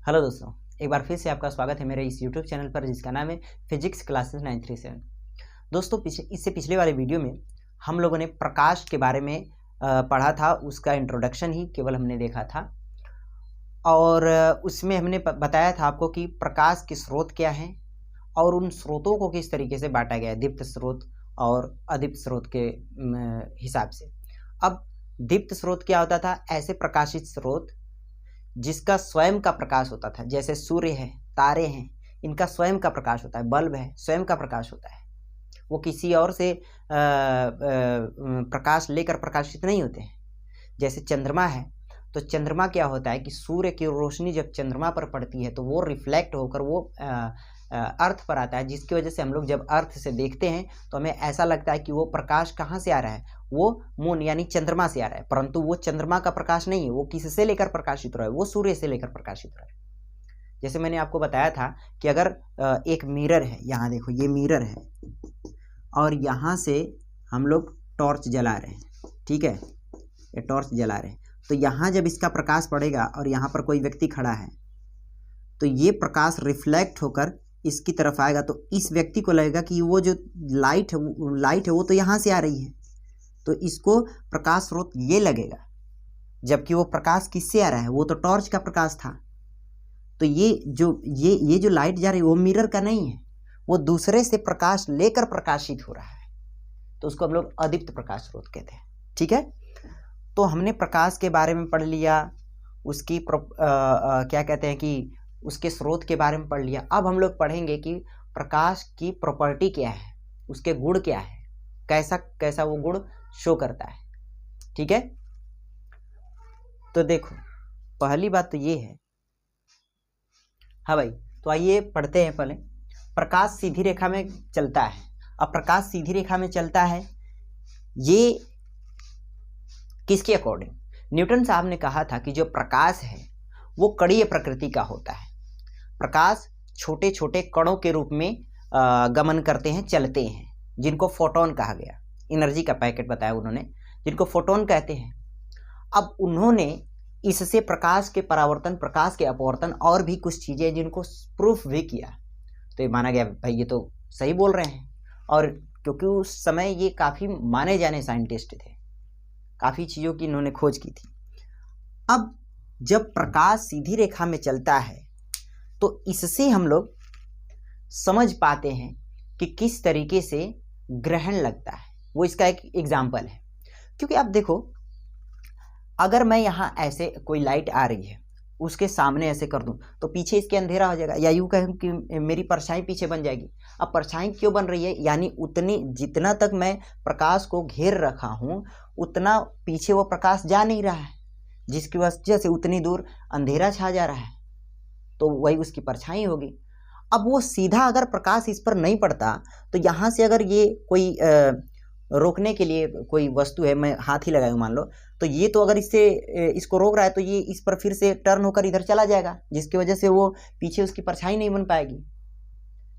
Hello दोस्तों, एक बार फिर से आपका स्वागत है मेरे इस यूट्यूब चैनल पर जिसका नाम है फिजिक्स क्लासेस 937। दोस्तों इससे पिछले वाले वीडियो में हम लोगों ने प्रकाश के बारे में पढ़ा था। उसका इंट्रोडक्शन ही केवल हमने देखा था और उसमें हमने बताया था आपको कि प्रकाश के स्रोत क्या हैं और उन स्रोतों को किस तरीके से बांटा गया है, दीप्त स्रोत और अदीप्त स्रोत के हिसाब से। अब दीप्त स्रोत क्या होता था? ऐसे प्रकाशित स्रोत जिसका स्वयं का प्रकाश होता था, जैसे सूर्य है, तारे हैं, इनका स्वयं का प्रकाश होता है। बल्ब है, स्वयं का प्रकाश होता है, वो किसी और से प्रकाश लेकर प्रकाशित नहीं होते हैं। जैसे चंद्रमा है, तो चंद्रमा क्या होता है कि सूर्य की रोशनी जब चंद्रमा पर पड़ती है तो वो रिफ्लेक्ट होकर वो अर्थ पर आता है, जिसकी वजह से हम लोग जब अर्थ से देखते हैं तो हमें ऐसा लगता है कि वो प्रकाश कहाँ से आ रहा है, वो मून यानी चंद्रमा से आ रहा है। परंतु वो चंद्रमा का प्रकाश नहीं है, वो किससे लेकर प्रकाशित हो रहा है? वो सूर्य से लेकर प्रकाशित हो रहा है। जैसे मैंने आपको बताया था कि अगर एक मिरर है, यहाँ देखो ये मिरर है और यहाँ से हम लोग टॉर्च जला रहे हैं, ठीक है, ये टॉर्च जला रहे हैं, तो यहाँ जब इसका प्रकाश पड़ेगा और यहाँ पर कोई व्यक्ति खड़ा है तो ये प्रकाश रिफ्लेक्ट होकर इसकी तरफ आएगा, तो इस व्यक्ति को लगेगा कि वो जो लाइट है वो तो यहाँ से आ रही है, तो इसको प्रकाश स्रोत ये लगेगा। जबकि वो प्रकाश किससे आ रहा है? वो तो टॉर्च का प्रकाश था। तो ये जो लाइट जा रही है वो मिरर का नहीं है, वो दूसरे से प्रकाश लेकर प्रकाशित हो रहा है, तो उसको हम लोग अदीप्त प्रकाश स्रोत कहते हैं। ठीक है, तो हमने प्रकाश के बारे में पढ़ लिया, उसकी क्या कहते हैं कि उसके स्रोत के बारे में पढ़ लिया। अब हम लोग पढ़ेंगे कि प्रकाश की प्रॉपर्टी क्या है, उसके गुण क्या है, कैसा कैसा वो गुण शो करता है। ठीक है, तो देखो पहली बात तो ये है, हाँ भाई, तो आइए पढ़ते हैं। पहले प्रकाश सीधी रेखा में चलता है। अब प्रकाश सीधी रेखा में चलता है, ये किसके अकॉर्डिंग? न्यूटन साहब ने कहा था कि जो प्रकाश है वो कणीय प्रकृति का होता है। प्रकाश छोटे छोटे कणों के रूप में गमन करते हैं, चलते हैं, जिनको फोटोन कहा गया। एनर्जी का पैकेट बताया उन्होंने, जिनको फोटोन कहते हैं। अब उन्होंने इससे प्रकाश के परावर्तन, प्रकाश के अपवर्तन और भी कुछ चीज़ें जिनको प्रूफ भी किया, तो ये माना गया भाई ये तो सही बोल रहे हैं। और क्योंकि उस समय ये काफ़ी माने जाने साइंटिस्ट थे, काफ़ी चीज़ों की इन्होंने खोज की थी। अब जब प्रकाश सीधी रेखा में चलता है तो इससे हम लोग समझ पाते हैं कि किस तरीके से ग्रहण लगता है। वो इसका एक एग्जाम्पल है। क्योंकि आप देखो, अगर मैं यहाँ ऐसे कोई लाइट आ रही है उसके सामने ऐसे कर दूं तो पीछे इसके अंधेरा हो जाएगा, या यूँ कहूँ कि मेरी परछाई पीछे बन जाएगी। अब परछाई क्यों बन रही है? यानी उतनी जितना तक मैं प्रकाश को घेर रखा हूँ उतना पीछे वो प्रकाश जा नहीं रहा है, जिसकी वजह से उतनी दूर अंधेरा छा जा रहा है, तो वही उसकी परछाई होगी। अब वो सीधा अगर प्रकाश इस पर नहीं पड़ता तो यहाँ से अगर ये कोई रोकने के लिए कोई वस्तु है, मैं हाथ ही लगाऊं मान लो, तो ये तो अगर इसको रोक रहा है तो ये इस पर फिर से टर्न होकर इधर चला जाएगा, जिसकी वजह से वो पीछे उसकी परछाई नहीं बन पाएगी।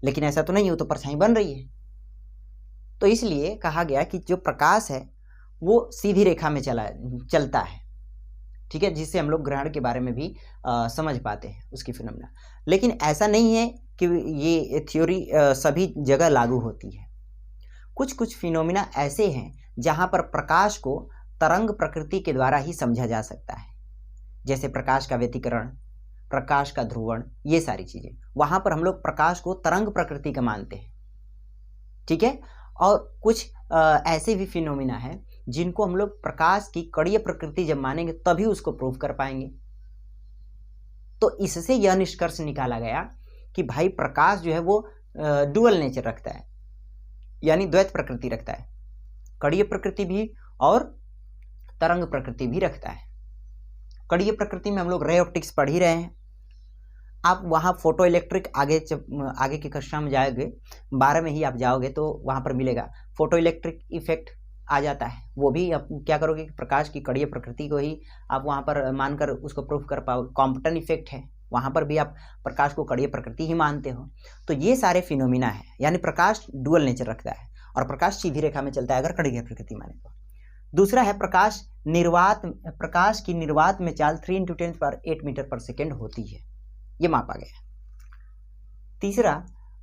लेकिन ऐसा तो नहीं हो, तो परछाई बन रही है। तो इसलिए कहा गया कि जो प्रकाश है वो सीधी रेखा में चलता है। ठीक है, जिससे हम लोग ग्रहण के बारे में भी समझ पाते हैं उसकी फिनोमिना। लेकिन ऐसा नहीं है कि ये थ्योरी सभी जगह लागू होती है। कुछ कुछ फिनोमिना ऐसे हैं जहाँ पर प्रकाश को तरंग प्रकृति के द्वारा ही समझा जा सकता है, जैसे प्रकाश का व्यतिकरण, प्रकाश का ध्रुवण, ये सारी चीज़ें। वहाँ पर हम लोग प्रकाश को तरंग प्रकृति का मानते हैं। ठीक है, और कुछ ऐसे भी फिनोमिना है जिनको हम लोग प्रकाश की कणीय प्रकृति जब मानेंगे तभी उसको प्रूव कर पाएंगे। तो इससे यह निष्कर्ष निकाला गया कि भाई प्रकाश जो है वो डुअल नेचर रखता है, यानी द्वैत प्रकृति रखता है, कणीय प्रकृति भी और तरंग प्रकृति भी रखता है। कणीय प्रकृति में हम लोग रे ऑप्टिक्स पढ़ ही रहे हैं। आप वहाँ फोटो इलेक्ट्रिक आगे की कक्षा में जाओगे, 12 में ही आप जाओगे तो वहाँ पर मिलेगा फोटो इलेक्ट्रिक इफेक्ट आ जाता है। वो भी आप क्या करोगे कि प्रकाश की कणीय प्रकृति को ही आप वहाँ पर मानकर उसको प्रूफ कर पाओ। कॉम्पटन इफेक्ट है, वहाँ पर भी आप प्रकाश को कणीय प्रकृति ही मानते हो। तो ये सारे फिनोमिना है, यानी प्रकाश डुअल नेचर रखता है और प्रकाश सीधी रेखा में चलता है अगर कणीय प्रकृति माने तो। दूसरा है प्रकाश की निर्वात में चाल 3 × 10⁸ मीटर पर सेकेंड होती है। ये मापा गया। तीसरा,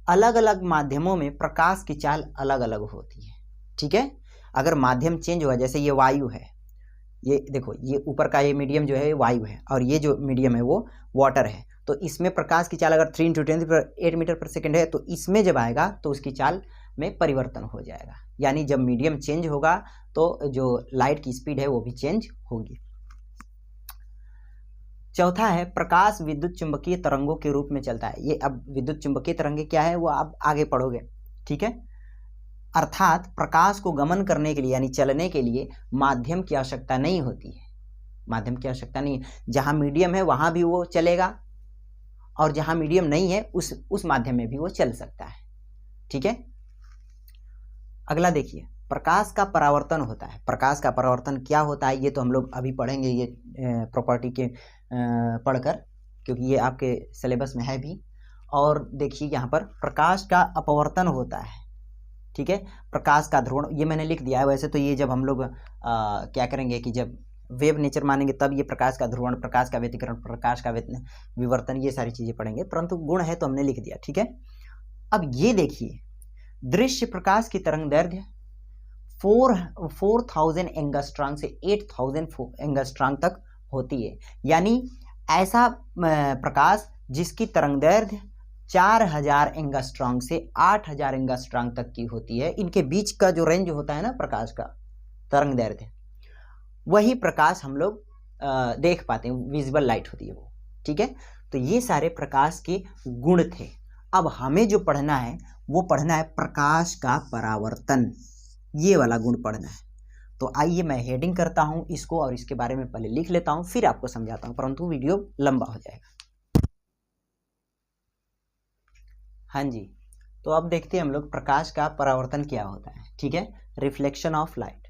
अलग अलग माध्यमों में प्रकाश की चाल अलग अलग होती है। ठीक है, अगर माध्यम चेंज हुआ, जैसे ये वायु है, ये देखो ये ऊपर का ये मीडियम जो है वायु है और ये जो मीडियम है वो वाटर है, तो इसमें प्रकाश की चाल अगर 3 × 10⁸ मीटर पर सेकेंड है तो इसमें जब आएगा तो उसकी चाल में परिवर्तन हो जाएगा, यानी जब मीडियम चेंज होगा तो जो लाइट की स्पीड है वो भी चेंज होगी। चौथा है, प्रकाश विद्युत चुंबकीय तरंगों के रूप में चलता है। ये अब विद्युत चुंबकीय तरंगे क्या है वो आप आगे पढ़ोगे। ठीक है, अर्थात प्रकाश को गमन करने के लिए यानी चलने के लिए माध्यम की आवश्यकता नहीं होती है। माध्यम की आवश्यकता नहीं है, जहाँ मीडियम है वहाँ भी वो चलेगा और जहाँ मीडियम नहीं है उस माध्यम में भी वो चल सकता है। ठीक है, अगला देखिए, प्रकाश का परावर्तन होता है। प्रकाश का परावर्तन क्या होता है ये तो हम लोग अभी पढ़ेंगे, ये प्रॉपर्टी के पढ़कर, क्योंकि ये आपके सिलेबस में है भी। और देखिए यहाँ पर प्रकाश का अपवर्तन होता है। ठीक है, प्रकाश का ध्रुवण ये मैंने लिख दिया है। वैसे तो ये जब हम लोग क्या करेंगे कि जब वेव नेचर मानेंगे तब ये प्रकाश का ध्रुवण, प्रकाश का व्यतिकरण, प्रकाश का विवर्तन, ये सारी चीज़ें पढ़ेंगे, परंतु गुण है तो हमने लिख दिया। ठीक है, अब ये देखिए, दृश्य प्रकाश की तरंग दैर्घ्य 4000 एंगस्ट्रॉम से 8000 एंगस्ट्रॉम तक होती है, यानी ऐसा प्रकाश जिसकी तरंग दैर्घ्य 4000 एंगस्ट्रॉम से 8000 एंगस्ट्रॉम तक की होती है। इनके बीच का जो रेंज होता है ना प्रकाश का, तरंग दैर्घ्य, वही प्रकाश हम लोग देख पाते हैं, विजिबल लाइट होती है वो। ठीक है, तो ये सारे प्रकाश के गुण थे। अब हमें जो पढ़ना है वो पढ़ना है प्रकाश का परावर्तन, ये वाला गुण पढ़ना है। तो आइए मैं हेडिंग करता हूँ इसको और इसके बारे में पहले लिख लेता हूँ, फिर आपको समझाता हूँ, परंतु वीडियो लंबा हो जाएगा। हाँ जी, तो अब देखते हैं हम लोग प्रकाश का परावर्तन क्या होता है। ठीक है, रिफ्लेक्शन ऑफ लाइट।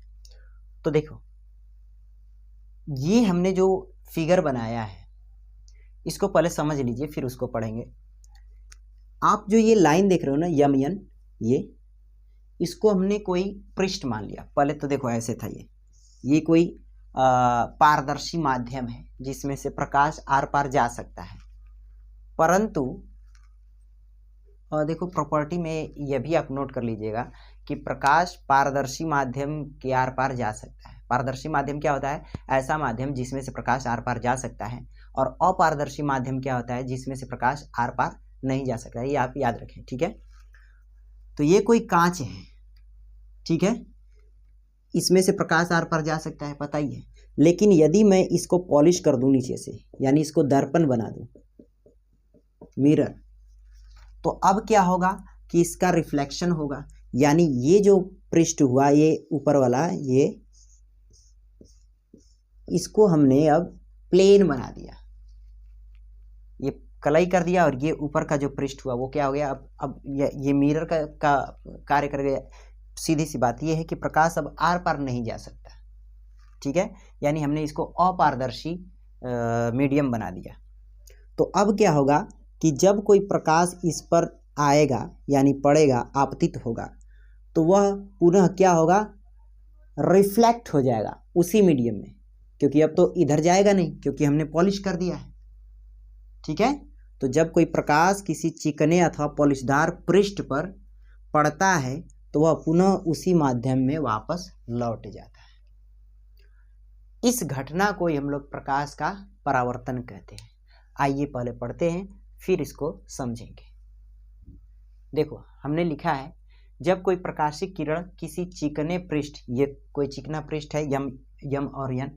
तो देखो, ये हमने जो फिगर बनाया है इसको पहले समझ लीजिए, फिर उसको पढ़ेंगे। आप जो ये लाइन देख रहे हो ना, यम एन, इसको हमने कोई पृष्ठ मान लिया। पहले तो देखो ऐसे था, ये कोई पारदर्शी माध्यम है जिसमें से प्रकाश आर पार जा सकता है, परंतु देखो प्रॉपर्टी में यह भी आप नोट कर लीजिएगा कि प्रकाश पारदर्शी माध्यम के आर पार जा सकता है। पारदर्शी माध्यम क्या होता है? ऐसा माध्यम जिसमें से प्रकाश आर पार जा सकता है। और अपारदर्शी माध्यम क्या होता है? जिसमें से प्रकाश आर पार नहीं जा सकता है। ये आप याद रखें, ठीक है। तो ये कोई कांच है, ठीक है, इसमें से प्रकाश आर पार जा सकता है, पता ही है। लेकिन यदि मैं इसको पॉलिश कर दूं नीचे से, यानी इसको दर्पण बना दूं, मिरर, तो अब क्या होगा कि इसका रिफ्लेक्शन होगा। यानी ये जो पृष्ठ हुआ, ये ऊपर वाला, ये इसको हमने अब प्लेन बना दिया, ये कलाई कर दिया, और ये ऊपर का जो पृष्ठ हुआ वो क्या हो गया, अब ये मिरर का कार्य कर गया। सीधी सी बात ये है कि प्रकाश अब आर पार नहीं जा सकता, ठीक है। यानी हमने इसको अपारदर्शी मीडियम बना दिया। तो अब क्या होगा कि जब कोई प्रकाश इस पर आएगा यानी पड़ेगा, आपतित होगा, तो वह पुनः क्या होगा, रिफ्लेक्ट हो जाएगा उसी मीडियम में, क्योंकि अब तो इधर जाएगा नहीं, क्योंकि हमने पॉलिश कर दिया है, ठीक है। तो जब कोई प्रकाश किसी चिकने अथवा पॉलिशदार पृष्ठ पर पड़ता है तो वह पुनः उसी माध्यम में वापस लौट जाता है। इस घटना को हम लोग प्रकाश का परावर्तन कहते हैं। आइए पहले पढ़ते हैं, फिर इसको समझेंगे। देखो हमने लिखा है, जब कोई प्रकाशिक किरण किसी चिकने पृष्ठ, ये कोई चिकना पृष्ठ है, यम और यन,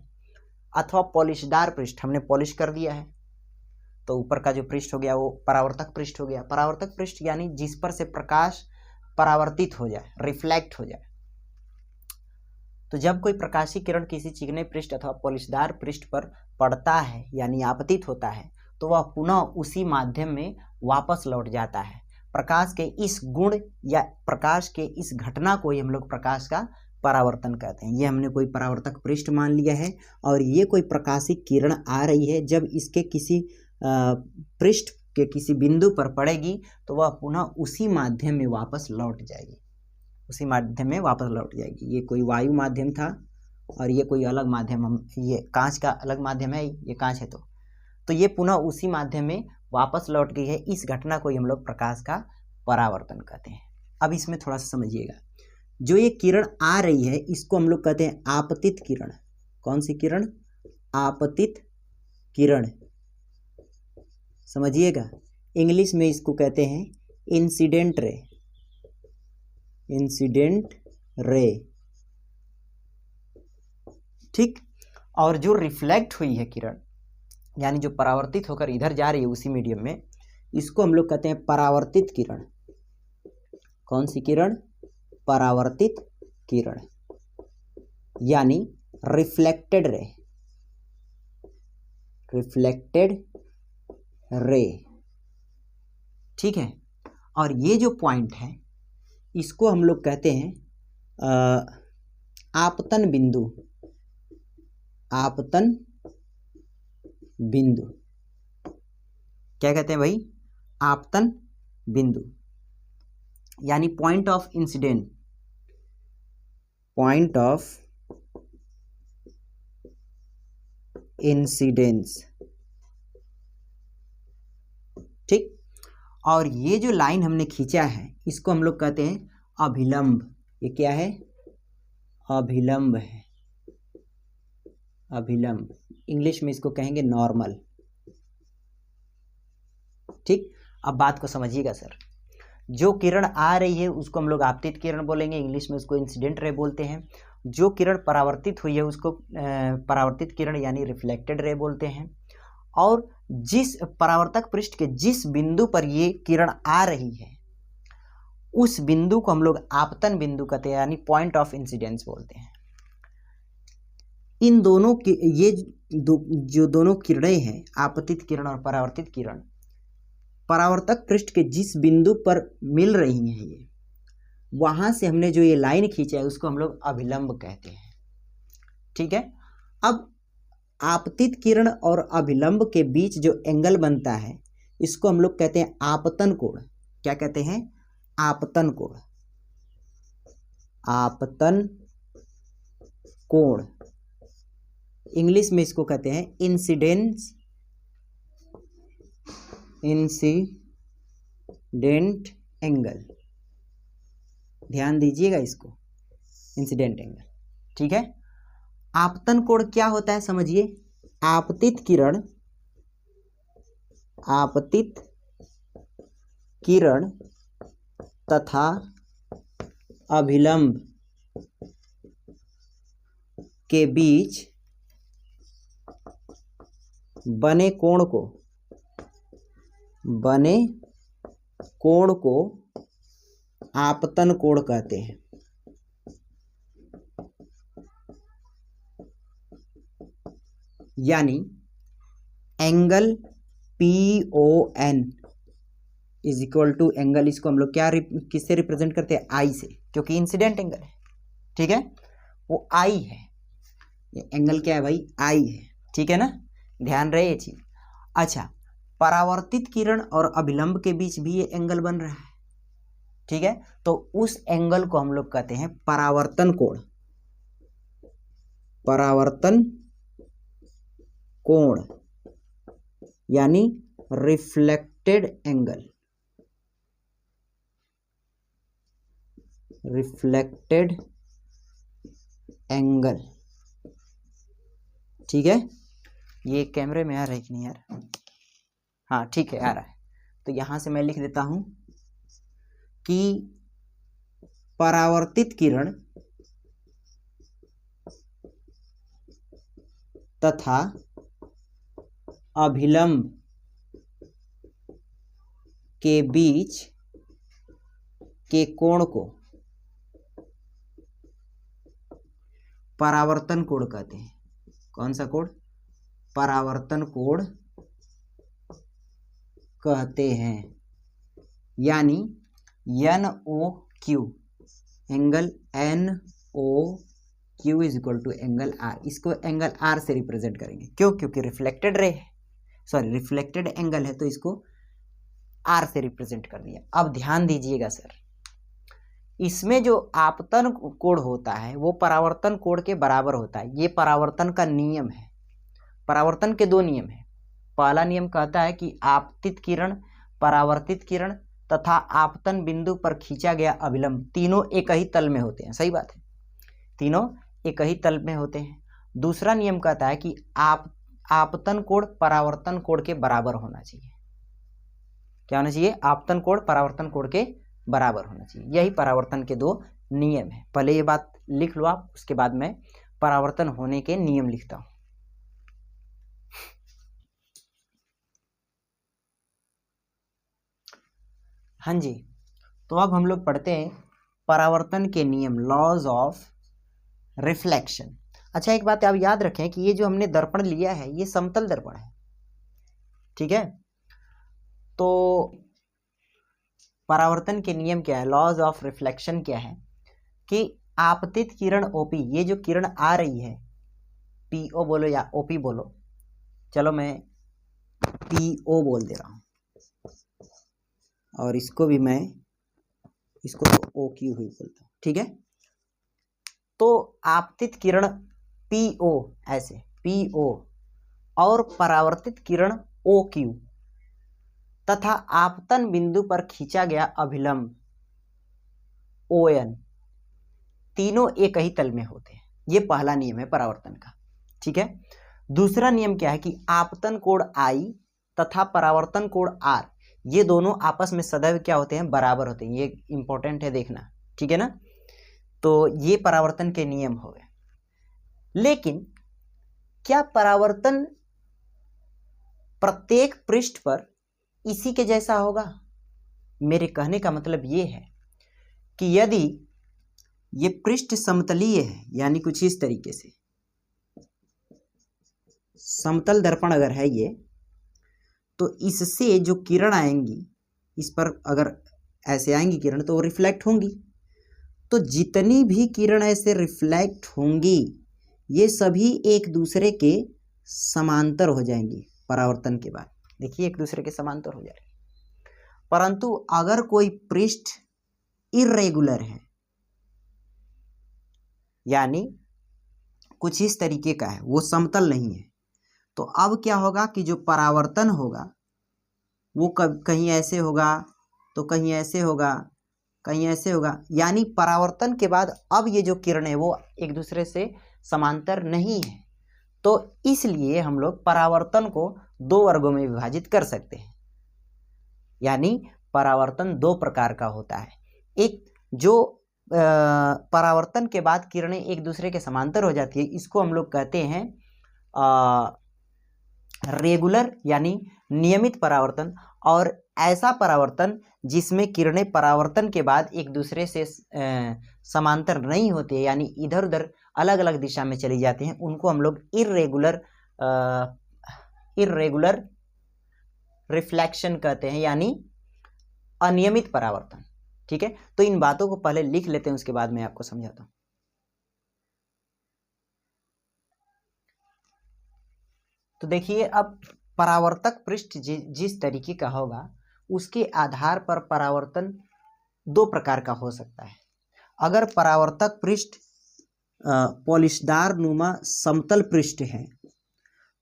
अथवा पॉलिशदार पृष्ठ, हमने पॉलिश कर दिया है, तो ऊपर का जो पृष्ठ हो गया वो परावर्तक पृष्ठ हो गया। परावर्तक पृष्ठ यानी जिस पर से प्रकाश परावर्तित हो जाए, रिफ्लेक्ट हो जाए। तो जब कोई प्रकाशिक किरण किसी चिकने पृष्ठ अथवा पॉलिशदार पृष्ठ पर पड़ता है यानी आपतित होता है, तो वह पुनः उसी माध्यम में वापस लौट जाता है। प्रकाश के इस गुण या प्रकाश के इस घटना को ही हम लोग प्रकाश का परावर्तन कहते हैं। ये हमने कोई परावर्तक पृष्ठ मान लिया है, और ये कोई प्रकाशिक किरण आ रही है, जब इसके किसी पृष्ठ के किसी बिंदु पर पड़ेगी तो वह पुनः उसी माध्यम में वापस लौट जाएगी, उसी माध्यम में वापस लौट जाएगी। ये कोई वायु माध्यम था और ये कोई अलग माध्यम, हम ये कांच का अलग माध्यम है, ये कांच है, तो ये पुनः उसी माध्यम में वापस लौट गई है, इस घटना को ही हम लोग प्रकाश का परावर्तन कहते हैं। अब इसमें थोड़ा सा समझिएगा, जो ये किरण आ रही है इसको हम लोग कहते हैं आपतित किरण। कौन सी किरण? आपतित किरण। समझिएगा, इंग्लिश में इसको कहते हैं इंसिडेंट रे। इंसिडेंट रे, ठीक। और जो रिफ्लेक्ट हुई है किरण, यानी जो परावर्तित होकर इधर जा रही है उसी मीडियम में, इसको हम लोग कहते हैं परावर्तित किरण। कौन सी किरण? परावर्तित किरण, यानी रिफ्लेक्टेड रे। रिफ्लेक्टेड रे, ठीक है। और ये जो पॉइंट है इसको हम लोग कहते हैं आपतन बिंदु। आपतन बिंदु क्या कहते हैं भाई? आपतन बिंदु, यानी point of incident. Point of incidence, ठीक। और ये जो लाइन हमने खींचा है इसको हम लोग कहते हैं अभिलंब। ये क्या है? अभिलंब है। अभिलंब, इंग्लिश में इसको कहेंगे नॉर्मल, ठीक। अब बात को समझिएगा सर, जो किरण आ रही है उसको हम लोग आपतित किरण बोलेंगे, इंग्लिश में उसको इंसिडेंट रे बोलते हैं। जो किरण परावर्तित हुई है उसको परावर्तित किरण यानी रिफ्लेक्टेड रे बोलते हैं। और जिस परावर्तक पृष्ठ के जिस बिंदु पर ये किरण आ रही है उस बिंदु को हम लोग आपतन बिंदु कहते हैं, यानी पॉइंट ऑफ इंसिडेंस बोलते हैं। इन दोनों की ये जो दोनों किरणें हैं, आपतित किरण और परावर्तित किरण, परावर्तक पृष्ठ के जिस बिंदु पर मिल रही हैं, ये वहां से हमने जो ये लाइन खींचा है उसको हम लोग अभिलंब कहते हैं, ठीक है। अब आपतित किरण और अभिलंब के बीच जो एंगल बनता है इसको हम लोग कहते हैं आपतन कोण। क्या कहते हैं? आपतन कोण। आपतन कोण, इंग्लिश में इसको कहते हैं इंसिडेंस, इंसिडेंट एंगल। ध्यान दीजिएगा इसको, इंसिडेंट एंगल, ठीक है। आपतन कोण क्या होता है समझिए। आपतित किरण, आपतित किरण तथा अभिलंब के बीच बने कोण को आपतन कोण कहते हैं। यानी angle PON is equal to angle, इसको हम लोग क्या किससे रिप्रेजेंट करते हैं? आई से, क्योंकि इंसिडेंट एंगल है, ठीक है, वो आई है। ये एंगल क्या है भाई? आई है, ठीक है ना, ध्यान रहे ये चीज। अच्छा, परावर्तित किरण और अभिलंब के बीच भी ये एंगल बन रहा है, ठीक है, तो उस एंगल को हम लोग कहते हैं परावर्तन कोण। परावर्तन कोण यानी रिफ्लेक्टेड एंगल। रिफ्लेक्टेड एंगल, ठीक है। ये कैमरे में आ रहा है कि नहीं यार? हाँ ठीक है, आ रहा है। तो यहां से मैं लिख देता हूं कि परावर्तित किरण तथा अभिलंब के बीच के कोण को परावर्तन कोण कहते हैं। कौन सा कोण? परावर्तन कोण कहते हैं। यानी NOQ, angle NOQ is equal to angle R। इसको एंगल R से रिप्रेजेंट करेंगे, क्यों? क्योंकि रिफ्लेक्टेड रे है, सॉरी रिफ्लेक्टेड एंगल है, तो इसको R से रिप्रेजेंट कर दिया। अब ध्यान दीजिएगा सर, इसमें जो आपतन कोण होता है वो परावर्तन कोण के बराबर होता है। ये परावर्तन का नियम है। परावर्तन के दो नियम है, पहला नियम कहता है कि आपतित किरण, परावर्तित किरण तथा आपतन बिंदु पर खींचा गया अभिलंब तीनों एक ही तल में होते हैं। सही बात है, तीनों एक ही तल में होते हैं। दूसरा नियम कहता है कि आपतन कोण परावर्तन कोण के बराबर होना चाहिए। क्या होना चाहिए? आपतन कोण परावर्तन कोण के बराबर होना चाहिए। यही परावर्तन के दो नियम है। पहले ये बात लिख लो आप, उसके बाद मैं परावर्तन होने के नियम लिखता हूं। हाँ जी, तो अब हम लोग पढ़ते हैं परावर्तन के नियम, लॉज ऑफ रिफ्लेक्शन। अच्छा, एक बात आप याद रखें कि ये जो हमने दर्पण लिया है ये समतल दर्पण है, ठीक है। तो परावर्तन के नियम क्या है, लॉज ऑफ रिफ्लेक्शन क्या है कि आपतित किरण ओपी, ये जो किरण आ रही है, पीओ बोलो या ओपी बोलो, चलो मैं पीओ बोल दे रहा हूं और इसको भी मैं इसको ओ क्यू हुई बोलता हूं, ठीक है। तो आपतित किरण पीओ, ऐसे पीओ, और परावर्तित किरण ओ क्यू तथा आपतन बिंदु पर खींचा गया अभिलंब ओएन तीनों एक ही तल में होते हैं। ये पहला नियम है परावर्तन का, ठीक है। दूसरा नियम क्या है कि आपतन कोण आई तथा परावर्तन कोण आर, ये दोनों आपस में सदैव क्या होते हैं, बराबर होते हैं। ये इंपॉर्टेंट है देखना, ठीक है ना। तो ये परावर्तन के नियम हो गए। लेकिन क्या परावर्तन प्रत्येक पृष्ठ पर इसी के जैसा होगा? मेरे कहने का मतलब ये है कि यदि ये पृष्ठ समतलीय है, यानी कुछ इस तरीके से समतल दर्पण अगर है ये, तो इससे जो किरण आएंगी, इस पर अगर ऐसे आएंगी किरण तो वो रिफ्लेक्ट होंगी। तो जितनी भी किरण ऐसे रिफ्लेक्ट होंगी ये सभी एक दूसरे के समांतर हो जाएंगी परावर्तन के बाद। देखिए, एक दूसरे के समांतर हो जाएंगे। परंतु अगर कोई पृष्ठ इर्रेगुलर है, यानी कुछ इस तरीके का है, वो समतल नहीं है, तो अब क्या होगा कि जो परावर्तन होगा वो कहीं ऐसे होगा, तो कहीं ऐसे होगा, कहीं ऐसे होगा। यानी परावर्तन के बाद अब ये जो किरणें वो एक दूसरे से समांतर नहीं है। तो इसलिए हम लोग परावर्तन को दो वर्गों में विभाजित कर सकते हैं। यानी परावर्तन दो प्रकार का होता है। एक जो परावर्तन के बाद किरणें एक दूसरे के समांतर हो जाती है, इसको हम लोग कहते हैं रेगुलर यानी नियमित परावर्तन। और ऐसा परावर्तन जिसमें किरणें परावर्तन के बाद एक दूसरे से समांतर नहीं होती है, यानी इधर उधर अलग अलग दिशा में चली जाती हैं, उनको हम लोग इर्रेगुलर रिफ्लेक्शन कहते हैं, यानी अनियमित परावर्तन, ठीक है। तो इन बातों को पहले लिख लेते हैं, उसके बाद मैं आपको समझाता हूं। तो देखिए, अब परावर्तक पृष्ठ जिस तरीके का होगा उसके आधार पर परावर्तन दो प्रकार का हो सकता है। अगर परावर्तक पृष्ठ पॉलिशदार नुमा समतल पृष्ठ है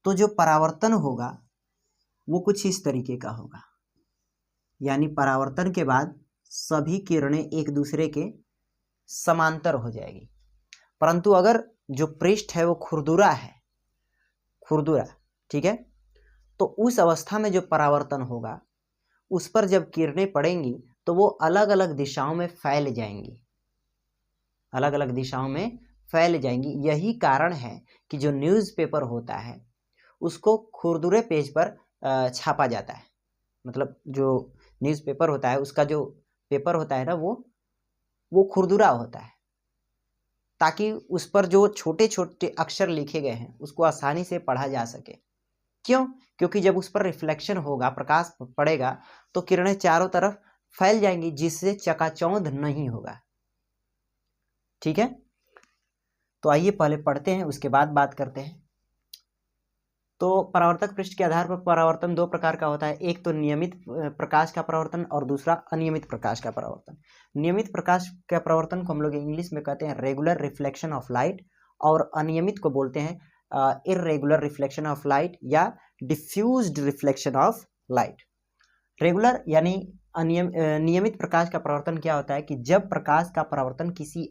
तो जो परावर्तन होगा वो कुछ इस तरीके का होगा, यानी परावर्तन के बाद सभी किरणें एक दूसरे के समांतर हो जाएगी। परंतु अगर जो पृष्ठ है वो खुरदुरा है, खुरदुरा, ठीक है, तो उस अवस्था में जो परावर्तन होगा उस पर जब किरणें पड़ेंगी तो वो अलग अलग दिशाओं में फैल जाएंगी, अलग अलग दिशाओं में फैल जाएंगी। यही कारण है कि जो न्यूज़पेपर होता है उसको खुरदुरे पेज पर छापा जाता है। मतलब जो न्यूज़पेपर होता है उसका जो पेपर होता है ना वो खुरदुरा होता है, ताकि उस पर जो छोटे छोटे अक्षर लिखे गए हैं उसको आसानी से पढ़ा जा सके। क्यों? क्योंकि जब उस पर रिफ्लेक्शन होगा, प्रकाश पड़ेगा, तो किरणें चारों तरफ फैल जाएंगी जिससे चकाचौंध नहीं होगा, ठीक है। तो आइए पहले पढ़ते हैं, उसके बाद बात करते हैं। तो परावर्तक पृष्ठ के आधार पर परावर्तन दो प्रकार का होता है। एक तो नियमित प्रकाश का परावर्तन और दूसरा अनियमित प्रकाश का परावर्तन। नियमित प्रकाश का परावर्तन को हम लोग इंग्लिश में कहते हैं रेगुलर रिफ्लेक्शन ऑफ लाइट, और अनियमित को बोलते हैं इर्रेगुलर रिफ्लेक्शन ऑफ लाइट या diffused reflection of light. Regular यानी नियमित प्रकाश का परावर्तन क्या होता है कि जब प्रकाश का परावर्तन किसी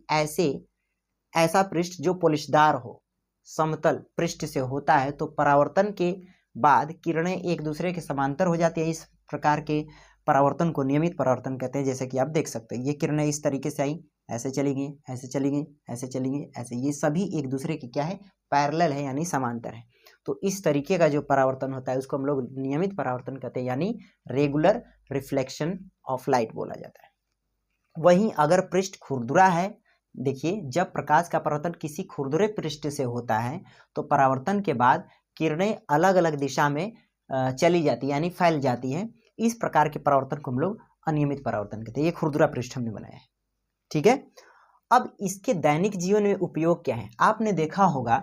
ऐसा पृष्ठ जो पोलिशदार हो, समतल पृष्ठ से होता है, तो परावर्तन के बाद किरणें एक दूसरे के समांतर हो जाती है। इस प्रकार के परावर्तन को नियमित परावर्तन कहते हैं। जैसे कि आप देख सकते हैं, ये किरणें इस तरीके से आई, ऐसे चली गई, ऐसे चली गई, ऐसे चली गई, ऐसे, ये सभी एक दूसरे के क्या है, पैरेलल है, यानी समांतर है। तो इस तरीके का जो परावर्तन होता है उसको हम लोग नियमित परावर्तन कहते हैं, यानी रेगुलर रिफ्लेक्शन ऑफ लाइट बोला जाता है। वहीं अगर पृष्ठ खुरदुरा है, देखिए जब प्रकाश का परावर्तन किसी खुरदुरे पृष्ठ से होता है तो परावर्तन के बाद किरणें अलग अलग दिशा में चली जाती है, यानी फैल जाती है। इस प्रकार के परावर्तन को हम लोग अनियमित परावर्तन कहते हैं। ये खुरदुरा पृष्ठ हमने बनाया है, ठीक है। अब इसके दैनिक जीवन में उपयोग क्या है? आपने देखा होगा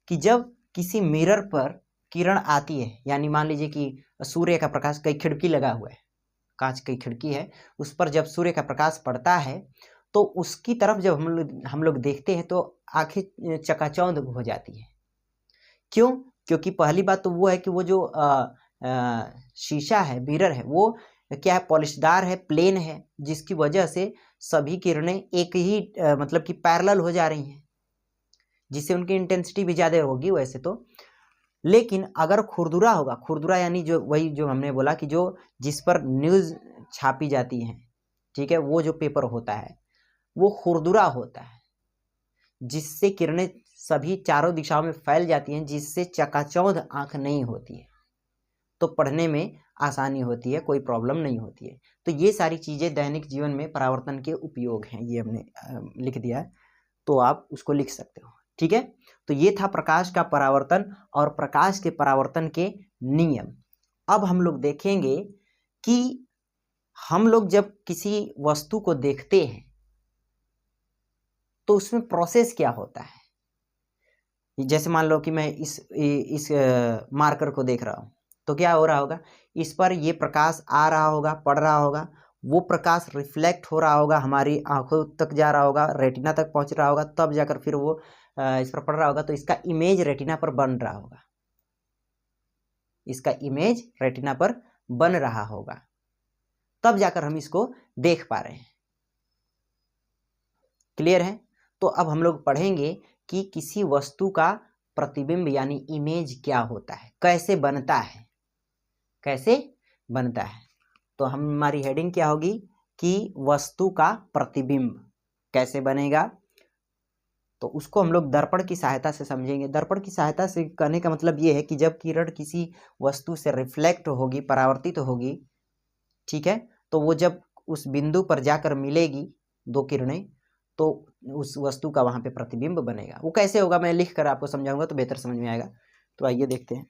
कि जब किसी मिरर पर किरण आती है, यानी मान लीजिए कि सूर्य का प्रकाश, कई खिड़की लगा हुआ है, कांच की खिड़की है, उस पर जब सूर्य का प्रकाश पड़ता है तो उसकी तरफ जब हम लोग देखते हैं तो आंखें चकाचौंध हो जाती है। क्यों? क्योंकि पहली बात तो वो है कि वो जो शीशा है, मिरर है, वो क्या है, पॉलिशदार है, प्लेन है, जिसकी वजह से सभी किरणें एक ही मतलब कि पैरेलल हो जा रही हैं, जिससे उनकी इंटेंसिटी भी ज़्यादा होगी वैसे तो। लेकिन अगर खुरदुरा होगा, खुरदुरा यानी जो वही जो हमने बोला कि जो जिस पर न्यूज़ छापी जाती है, ठीक है, वो जो पेपर होता है वो खुरदुरा होता है, जिससे किरणें सभी चारों दिशाओं में फैल जाती हैं, जिससे चकाचौंध आंख नहीं होती है, तो पढ़ने में आसानी होती है, कोई प्रॉब्लम नहीं होती है। तो ये सारी चीज़ें दैनिक जीवन में परावर्तन के उपयोग हैं, ये हमने लिख दिया है, तो आप उसको लिख सकते हो, ठीक है। तो ये था प्रकाश का परावर्तन और प्रकाश के परावर्तन के नियम। अब हम लोग देखेंगे कि हम लोग जब किसी वस्तु को देखते हैं तो उसमें प्रोसेस क्या होता है। जैसे मान लो कि मैं इस मार्कर को देख रहा हूँ, तो क्या हो रहा होगा, इस पर ये प्रकाश आ रहा होगा, पड़ रहा होगा, वो प्रकाश रिफ्लेक्ट हो रहा होगा, हमारी आंखों तक जा रहा होगा, रेटिना तक पहुंच रहा होगा, तब जाकर फिर वो इस पर पड़ रहा होगा, तो इसका इमेज रेटिना पर बन रहा होगा, इसका इमेज रेटिना पर बन रहा होगा, तब जाकर हम इसको देख पा रहे हैं। क्लियर है? तो अब हम लोग पढ़ेंगे कि किसी वस्तु का प्रतिबिंब यानी इमेज क्या होता है, कैसे बनता है, कैसे बनता है। तो हमारी हेडिंग क्या होगी कि वस्तु का प्रतिबिंब कैसे बनेगा, तो उसको हम लोग दर्पण की सहायता से समझेंगे। दर्पण की सहायता से कहने का मतलब ये है कि जब किरण किसी वस्तु से रिफ्लेक्ट होगी, परावर्तित होगी, ठीक है, तो वो जब उस बिंदु पर जाकर मिलेगी दो किरणें, तो उस वस्तु का वहाँ पे प्रतिबिंब बनेगा। वो कैसे होगा मैं लिख कर आपको समझाऊंगा तो बेहतर समझ में आएगा। तो आइए देखते हैं।